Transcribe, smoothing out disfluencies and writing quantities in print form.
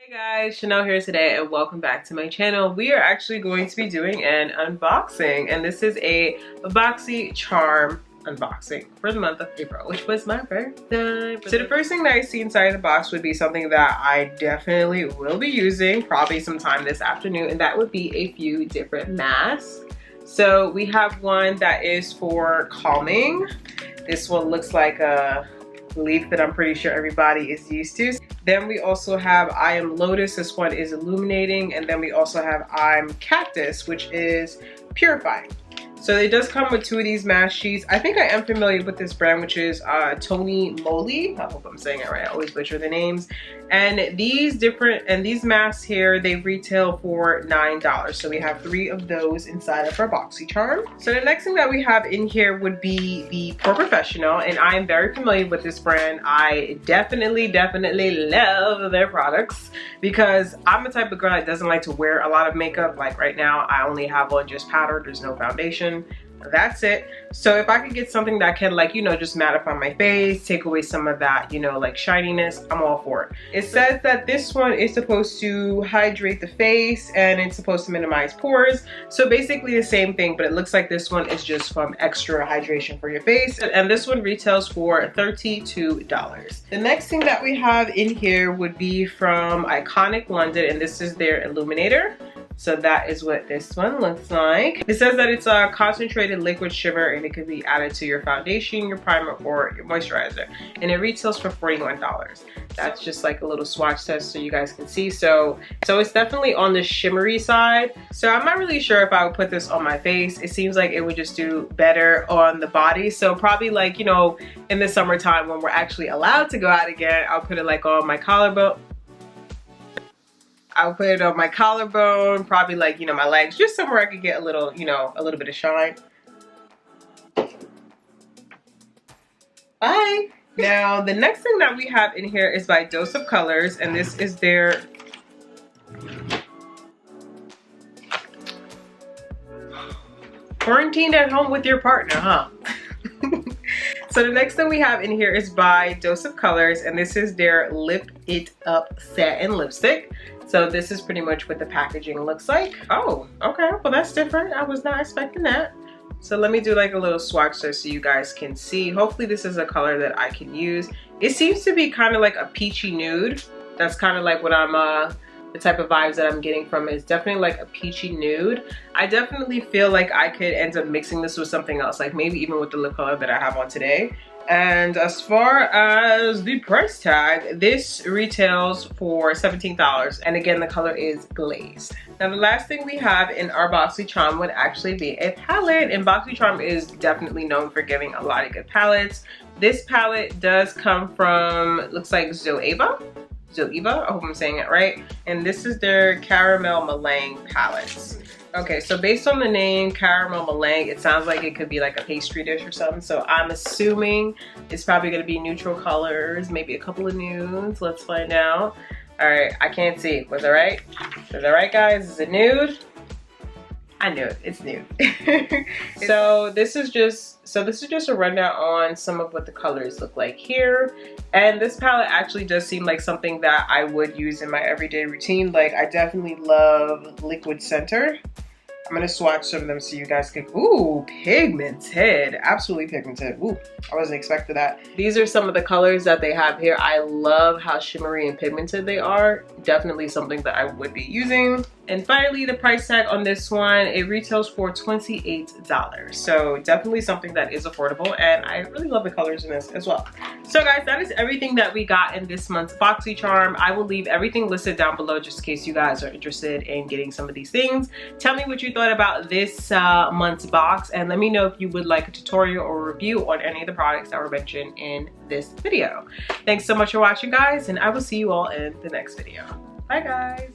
Hey guys, Chanel here today and welcome back to my channel. We are actually going to be doing an unboxing, and this is a Boxycharm unboxing for the month of April, which was my birthday. So the first thing that I see inside the box would be something that I definitely will be using probably sometime this afternoon, and that would be a few different masks. So we have one that is for calming. This one looks like a leaf that I'm pretty sure everybody is used to. Then we also have I Am Lotus. This one is illuminating. And then we also have I'm Cactus, which is purifying. So it does come with two of these mask sheets. I think I am familiar with this brand, which is TONYMOLY. I hope I'm saying it right. I always butcher the names. And these masks here, they retail for $9. So we have 3 of those inside of our Boxycharm. So the next thing that we have in here would be the POREfessional, and I am very familiar with this brand. I definitely love their products because I'm the type of girl that doesn't like to wear a lot of makeup. Like right now, I only have on just powder. There's no foundation. That's it. So if I could get something that can, like, you know, just mattify my face, take away some of that, you know, like shininess, I'm all for it. It says that this one is supposed to hydrate the face and it's supposed to minimize pores. So basically the same thing, but it looks like this one is just from extra hydration for your face. And this one retails for $32. The next thing that we have in here would be from Iconic London, and this is their Illuminator. So that is what this one looks like. It says that it's a concentrated liquid shimmer and it could be added to your foundation, your primer, or your moisturizer. And it retails for $41. That's just like a little swatch test so you guys can see. So it's definitely on the shimmery side. So I'm not really sure if I would put this on my face. It seems like it would just do better on the body. So probably, like, you know, in the summertime when we're actually allowed to go out again, I'll put it like on my collarbone. I'll put it on my collarbone, probably, like, you know, my legs, just somewhere I could get a little, you know, a little bit of shine. Bye. Now, the next thing that we have in here is by Dose of Colors, and this is their quarantined at home with your partner, huh? So the next thing we have in here is by Dose of Colors, and this is their Lip It Up Satin Lipstick. So this is pretty much what the packaging looks like. Oh, okay, well that's different. I was not expecting that. So let me do like a little swatch so you guys can see. Hopefully this is a color that I can use. It seems to be kind of like a peachy nude. That's kind of like what I'm, the type of vibes that I'm getting from it. It's definitely like a peachy nude. I definitely feel like I could end up mixing this with something else, like maybe even with the lip color that I have on today. And as far as the price tag, this retails for $17. And again, the color is glazed. Now the last thing we have in our Boxycharm would actually be a palette. And Boxycharm is definitely known for giving a lot of good palettes. This palette does come from, looks like Zoeva. I hope I'm saying it right. And this is their Caramel Melange palettes. Okay, so based on the name Caramel Melange, it sounds like it could be like a pastry dish or something. So I'm assuming it's probably gonna be neutral colors, maybe a couple of nudes. Let's find out. All right, I can't see. Was it right? Is it right, guys? Is it nude? I knew it. It's nude. So this is just a rundown on some of what the colors look like here. And this palette actually does seem like something that I would use in my everyday routine. Like, I definitely love Liquid Center. I'm gonna swatch some of them so you guys can, ooh, pigmented, absolutely pigmented. Ooh, I wasn't expecting that. These are some of the colors that they have here. I love how shimmery and pigmented they are. Definitely something that I would be using. And finally, the price tag on this one, it retails for $28. So definitely something that is affordable, and I really love the colors in this as well. So guys, that is everything that we got in this month's Boxycharm. I will leave everything listed down below just in case you guys are interested in getting some of these things. Tell me what you thought about this month's box, and let me know if you would like a tutorial or review on any of the products that were mentioned in this video. Thanks so much for watching, guys, and I will see you all in the next video. Bye, guys.